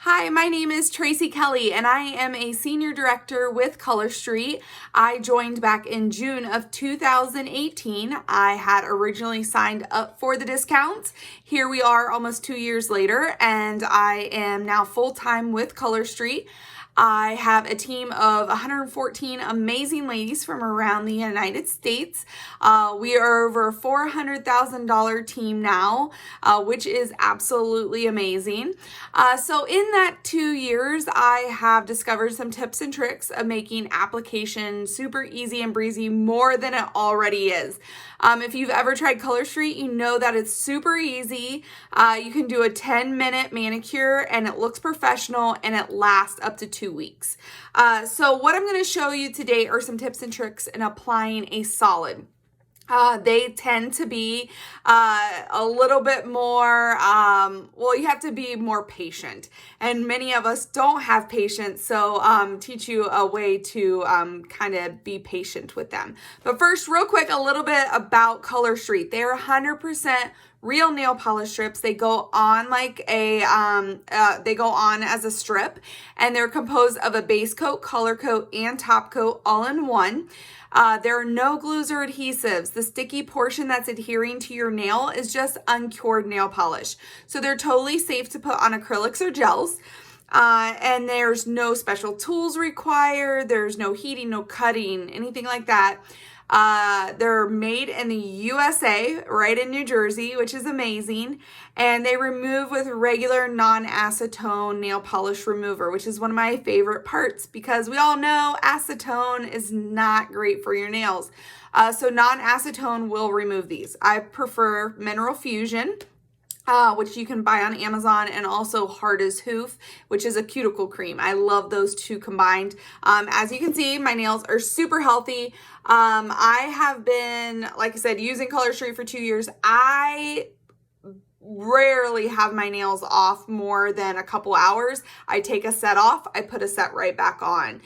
Hi, my name is TKelley and I am a senior director with Color Street. I joined back in June of 2018. I had originally signed up for the discounts. Here we are almost 2 years later and I am now full-time with Color Street. I have a team of 114 amazing ladies from around the United States. We are over a $400,000 team now, which is absolutely amazing. So in that 2 years, I have discovered some tips and tricks of making application super easy and breezy, more than it already is. If you've ever tried Color Street, you know that it's super easy. You can do a 10-minute manicure and it looks professional and it lasts up to 2 weeks. So what I'm going to show you today are some tips and tricks in applying a solid. They tend to be a little bit more, you have to be more patient. And many of us don't have patience, so teach you a way to kind of be patient with them. But first, real quick, a little bit about Color Street. They're 100% real nail polish strips. They go on like they go on as a strip, and they're composed of a base coat, color coat, and top coat all in one. There are no glues or adhesives. The sticky portion that's adhering to your nail is just uncured nail polish. So they're totally safe to put on acrylics or gels. And there's no special tools required. There's no heating, no cutting, anything like that. They're made in the USA, right in New Jersey, which is amazing. And they remove with regular non-acetone nail polish remover, which is one of my favorite parts because we all know acetone is not great for your nails. So non-acetone will remove these. I prefer Mineral Fusion, which you can buy on Amazon, and also Hard as Hoof, which is a cuticle cream. I love those two combined. As you can see, my nails are super healthy. I have been, like I said, using Color Street for 2 years. I rarely have my nails off more than a couple hours. I take a set off, I put a set right back on.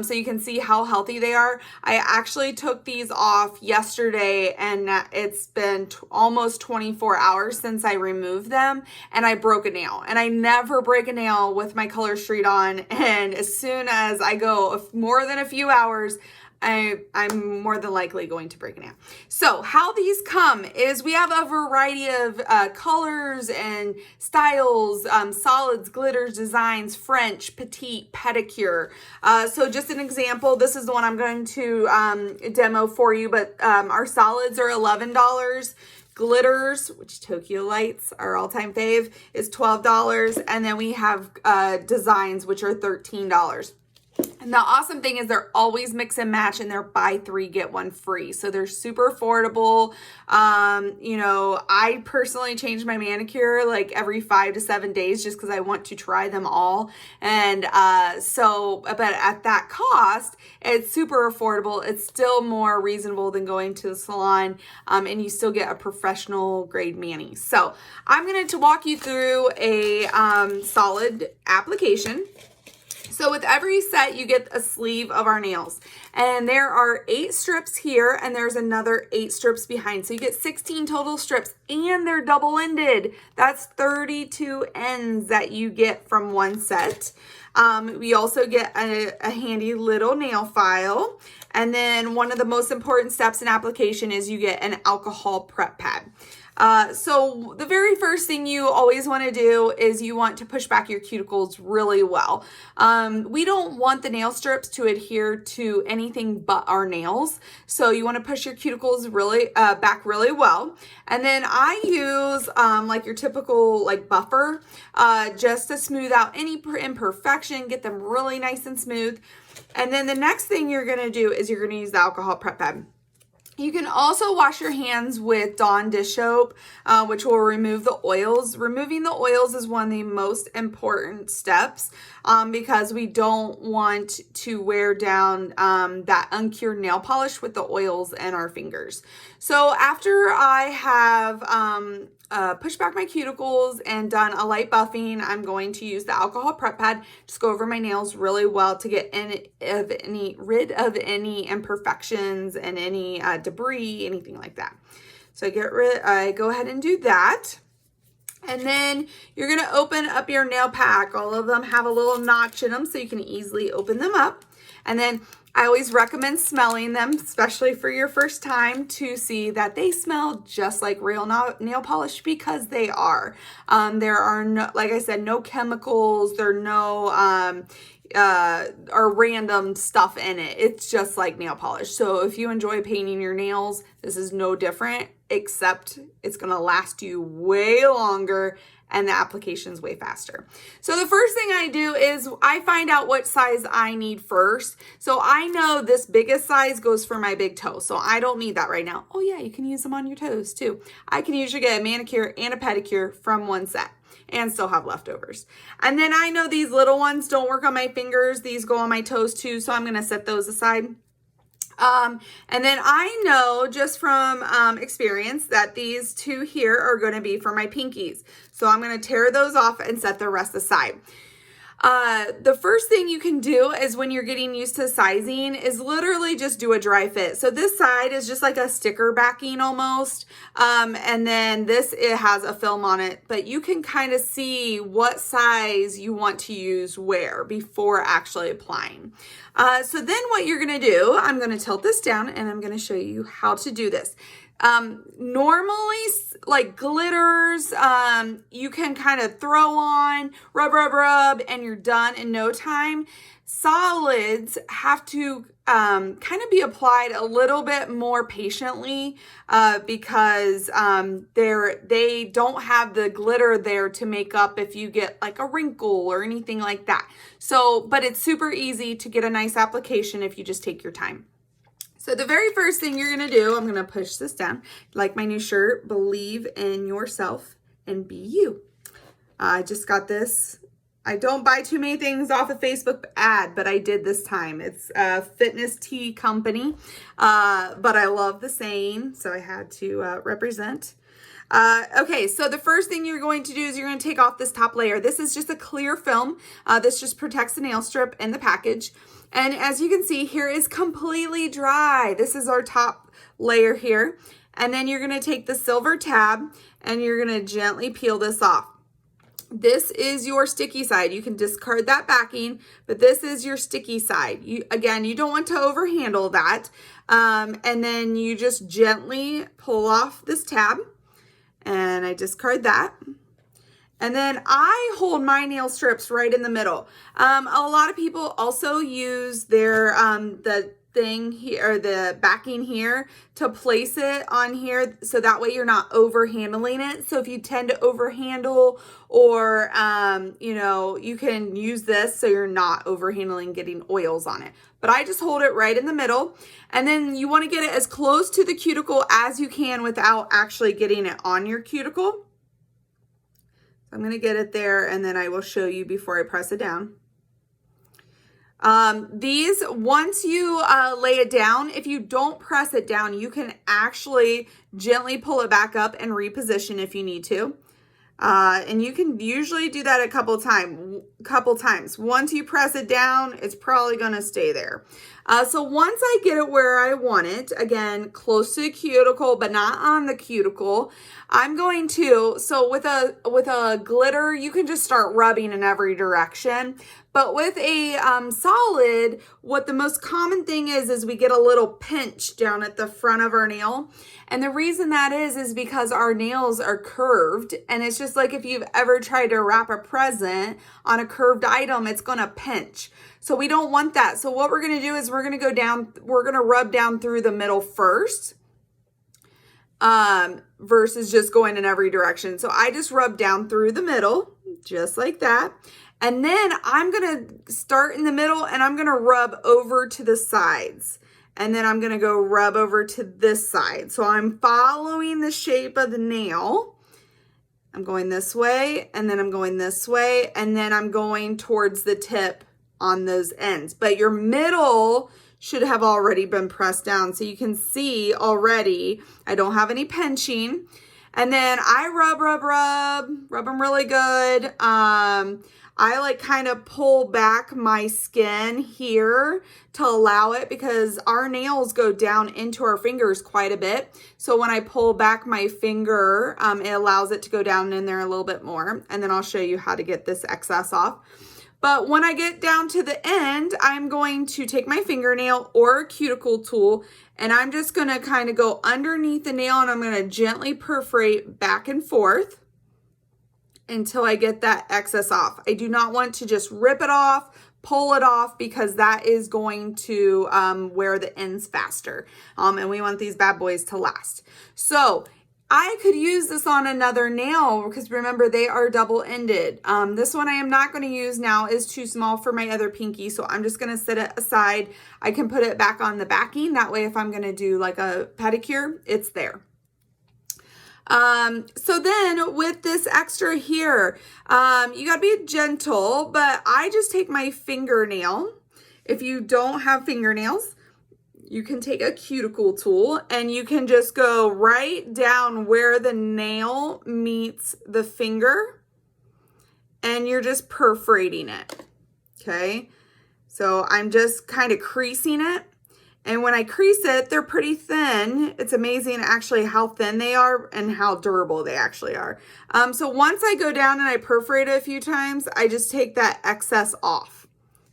So you can see how healthy they are. I actually took these off yesterday and it's been almost 24 hours since I removed them, and I broke a nail. And I never break a nail with my Color Street on, and as soon as I go more than a few hours, I'm more than likely going to break a nail. So how these come is we have a variety of colors and styles, solids, glitters, designs, French, petite, pedicure. So just an example, this is the one I'm going to demo for you, but our solids are $11. Glitters, which Tokyo Lights, our all-time fave, is $12. And then we have designs, which are $13. And the awesome thing is they're always mix and match, and they're buy 3, get 1 free. So they're super affordable. I personally change my manicure like every 5 to 7 days just because I want to try them all. And but at that cost, it's super affordable. It's still more reasonable than going to the salon, and you still get a professional grade mani. So I'm going to walk you through a solid application. So with every set, you get a sleeve of our nails. And there are 8 strips here, and there's another 8 strips behind. So you get 16 total strips, and they're double-ended. That's 32 ends that you get from one set. We also get a handy little nail file. And then one of the most important steps in application is you get an alcohol prep pad. So the very first thing you always want to do is you want to push back your cuticles really well. We don't want the nail strips to adhere to anything but our nails. So you want to push your cuticles really back really well. And then I use like your typical like buffer just to smooth out any imperfection, get them really nice and smooth. And then the next thing you're going to do is you're going to use the alcohol prep pad. You can also wash your hands with Dawn dish soap, which will remove the oils. Removing the oils is one of the most important steps because we don't want to wear down that uncured nail polish with the oils in our fingers. So after I have pushed back my cuticles and done a light buffing, I'm going to use the alcohol prep pad, just go over my nails really well to get rid of any imperfections and any debris, anything like that. So I go ahead and do that. And then you're going to open up your nail pack. All of them have a little notch in them so you can easily open them up. And then I always recommend smelling them, especially for your first time, to see that they smell just like real nail polish, because they are. There are no, like I said, no chemicals. There are no or random stuff in it. It's just like nail polish. So if you enjoy painting your nails, this is no different, except it's going to last you way longer and the application's way faster. So the first thing I do is I find out what size I need first. So I know this biggest size goes for my big toe, so I don't need that right now. Oh yeah, you can use them on your toes too. I can usually get a manicure and a pedicure from one set and still have leftovers. And then I know these little ones don't work on my fingers. These go on my toes too, so I'm gonna set those aside. And then I know just from experience that these two here are going to be for my pinkies. So I'm going to tear those off and set the rest aside. The first thing you can do is when you're getting used to sizing is literally just do a dry fit. So this side is just like a sticker backing almost. And then this, it has a film on it, but you can kind of see what size you want to use where before actually applying. So then what you're going to do, I'm going to tilt this down and I'm going to show you how to do this. Normally, like glitters, you can kind of throw on, rub, and you're done in no time. Solids have to kind of be applied a little bit more patiently because they don't have the glitter there to make up if you get like a wrinkle or anything like that. So, but it's super easy to get a nice application if you just take your time. So the very first thing you're going to do, I'm going to push this down. Like my new shirt, believe in yourself and be you. I just got this. I don't buy too many things off a Facebook ad, but I did this time. It's a fitness tea company, but I love the saying, so I had to represent. Okay, so the first thing you're going to do is you're going to take off this top layer. This is just a clear film. This just protects the nail strip and the package. And as you can see, here is completely dry. This is our top layer here. And then you're going to take the silver tab and you're going to gently peel this off. This is your sticky side. You can discard that backing, but this is your sticky side. Again, you don't want to overhandle that. And then you just gently pull off this tab and I discard that. And then I hold my nail strips right in the middle. A lot of people also use their the thing here, or the backing here, to place it on here, so that way you're not over handling it. So if you tend to overhandle, or you know, you can use this so you're not over handling getting oils on it. But I just hold it right in the middle, and then you want to get it as close to the cuticle as you can without actually getting it on your cuticle. I'm going to get it there, and then I will show you before I press it down. These, once you lay it down, if you don't press it down, you can actually gently pull it back up and reposition if you need to. And you can usually do that a couple times. Once you press it down, it's probably going to stay there. So once I get it where I want it, again, close to the cuticle, but not on the cuticle, I'm going to, so with a glitter, you can just start rubbing in every direction. But with a solid, what the most common thing is we get a little pinch down at the front of our nail. And the reason that is because our nails are curved. And it's just like if you've ever tried to wrap a present on a curved item, it's going to pinch. So we don't want that. So what we're going to do is we're going to go down, we're going to rub down through the middle first, versus just going in every direction. So I just rub down through the middle, just like that. And then I'm going to start in the middle and I'm going to rub over to the sides. And then I'm going to go rub over to this side. So I'm following the shape of the nail. I'm going this way, and then I'm going this way, and then I'm going towards the tip on those ends. But your middle should have already been pressed down. So you can see already I don't have any pinching. And then I rub them really good. I like kind of pull back my skin here to allow it, because our nails go down into our fingers quite a bit. So when I pull back my finger, it allows it to go down in there a little bit more. And then I'll show you how to get this excess off. But when I get down to the end, I'm going to take my fingernail or a cuticle tool, and I'm just going to kind of go underneath the nail, and I'm going to gently perforate back and forth until I get that excess off. I do not want to just rip it off, pull it off, because that is going to wear the ends faster. And we want these bad boys to last. So I could use this on another nail, because remember, they are double-ended. This one I am not going to use now, is too small for my other pinky, so I'm just going to set it aside. I can put it back on the backing. That way, if I'm going to do like a pedicure, it's there. So then with this extra here, you got to be gentle, but I just take my fingernail. If you don't have fingernails, you can take a cuticle tool, and you can just go right down where the nail meets the finger, and you're just perforating it. Okay. So I'm just kind of creasing it. And when I crease it, they're pretty thin. It's amazing actually how thin they are and how durable they actually are. So once I go down and I perforate it a few times, I just take that excess off.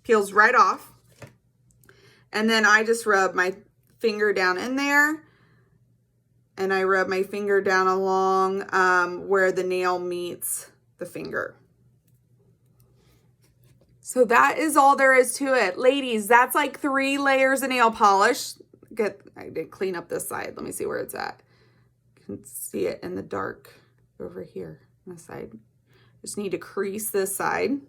Peels right off. And then I just rub my finger down in there, and I rub my finger down along where the nail meets the finger. So that is all there is to it. Ladies, that's like 3 layers of nail polish. I did clean up this side. Let me see where it's at. You can see it in the dark over here on the side. Just need to crease this side.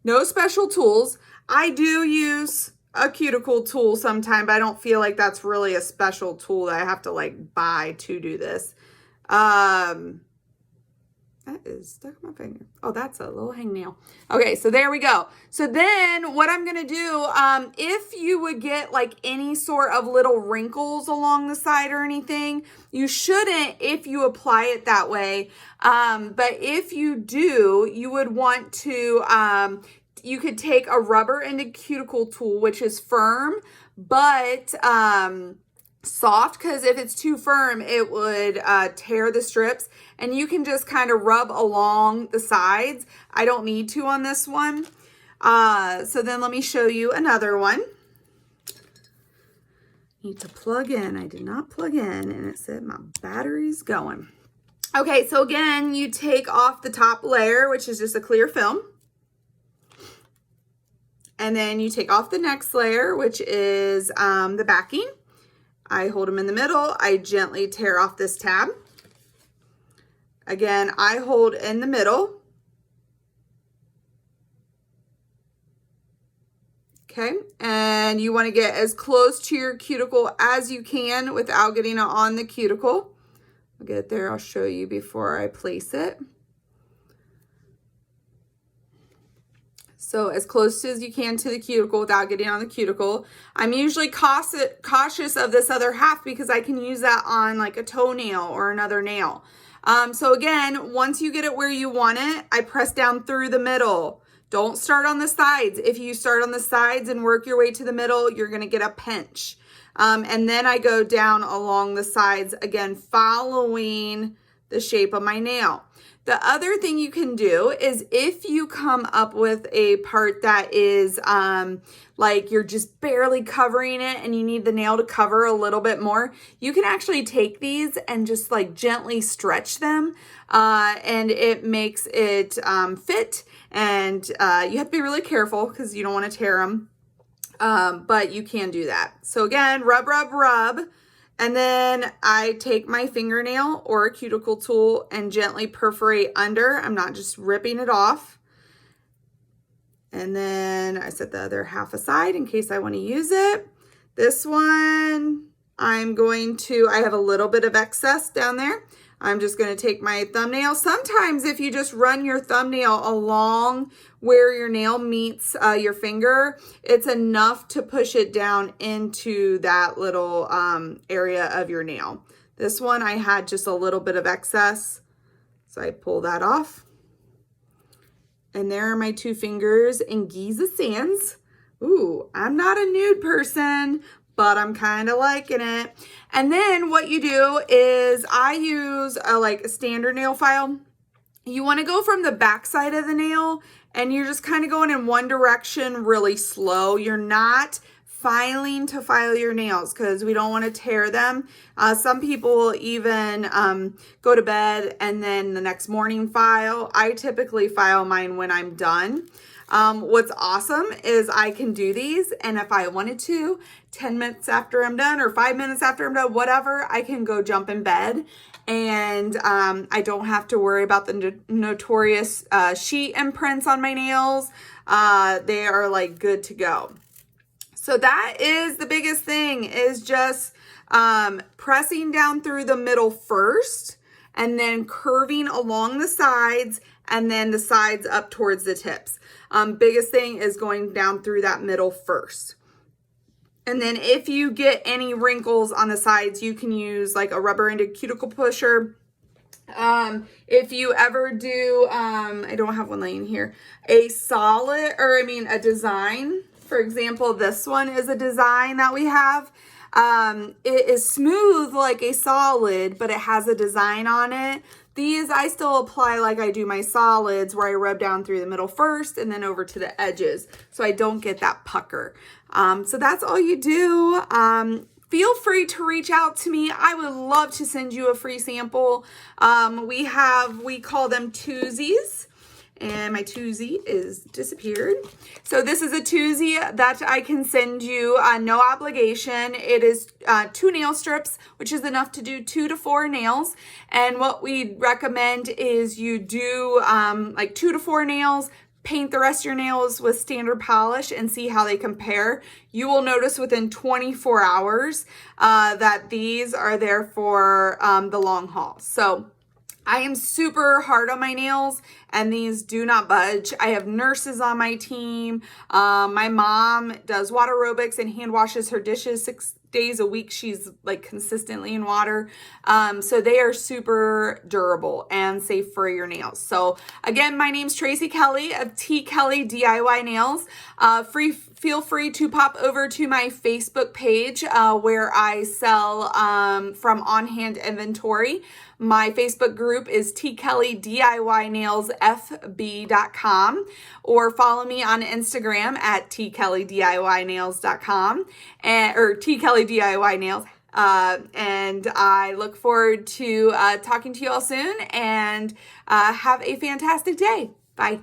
No special tools. I do use a cuticle tool sometime, but I don't feel like that's really a special tool that I have to like buy to do this. That is stuck in my finger. Oh, that's a little hangnail. Okay, so there we go. So then what I'm going to do, if you would get like any sort of little wrinkles along the side or anything, you shouldn't if you apply it that way. But if you do, you would want to, you could take a rubber and a cuticle tool, which is firm, but soft, because if it's too firm, it would tear the strips, and you can just kind of rub along the sides. I don't need to on this one. So then let me show you another one. Need to plug in. I did not plug in, and it said my battery's going. Okay, so again, you take off the top layer, which is just a clear film. And then you take off the next layer, which is the backing. I hold them in the middle. I gently tear off this tab. Again, I hold in the middle. Okay, and you want to get as close to your cuticle as you can without getting it on the cuticle. I'll get it there. I'll show you before I place it. So as close as you can to the cuticle without getting on the cuticle. I'm usually cautious of this other half because I can use that on like a toenail or another nail. So again, once you get it where you want it, I press down through the middle. Don't start on the sides. If you start on the sides and work your way to the middle, you're going to get a pinch. And then I go down along the sides, again, following the shape of my nail. The other thing you can do is if you come up with a part that is like you're just barely covering it and you need the nail to cover a little bit more, you can actually take these and just like gently stretch them and it makes it fit. And you have to be really careful because you don't want to tear them, but you can do that. So again, rub, rub, rub. And then I take my fingernail or a cuticle tool and gently perforate under. I'm not just ripping it off. And then I set the other half aside in case I want to use it. This one, I have a little bit of excess down there. I'm just going to take my thumbnail. Sometimes if you just run your thumbnail along where your nail meets your finger, it's enough to push it down into that little area of your nail. This one I had just a little bit of excess, so I pull that off. And there are my 2 fingers in Giza Sands. Ooh, I'm not a nude person, but I'm kind of liking it. And then what you do is I use a standard nail file. You want to go from the back side of the nail and you're just kind of going in one direction really slow. You're not filing to file your nails because we don't want to tear them. Some people will even go to bed and then the next morning file. I typically file mine when I'm done. What's awesome is I can do these, and if I wanted to, 10 minutes after I'm done or 5 minutes after I'm done, whatever, I can go jump in bed, and I don't have to worry about the notorious sheet imprints on my nails. They are like good to go. So that is the biggest thing, is just pressing down through the middle first and then curving along the sides and then the sides up towards the tips. Biggest thing is going down through that middle first. And then if you get any wrinkles on the sides, you can use like a rubber-ended cuticle pusher. If you ever do, I don't have one laying here, a design. For example, this one is a design that we have. It is smooth like a solid, but it has a design on it. These I still apply like I do my solids, where I rub down through the middle first and then over to the edges, so I don't get that pucker. So that's all you do. Feel free to reach out to me. I would love to send you a free sample. We call them twosies. And my twosie is disappeared. So this is a twosie that I can send you, no obligation. It is 2 nail strips, which is enough to do 2 to 4 nails. And what we recommend is you do like 2 to 4 nails, paint the rest of your nails with standard polish and see how they compare. You will notice within 24 hours that these are there for the long haul. So I am super hard on my nails and these do not budge. I have nurses on my team. My mom does water aerobics and hand washes her dishes 6 days a week. She's like consistently in water. So they are super durable and safe for your nails. So again, my name's TKelley of TKelley DIY Nails. Feel free to pop over to my Facebook page where I sell from on-hand inventory. My Facebook group is TKelley DIY Nails FB.com, or follow me on Instagram at TKelleyDIYNails.com or TKelley DIY Nails. And I look forward to talking to you all soon, and have a fantastic day. Bye.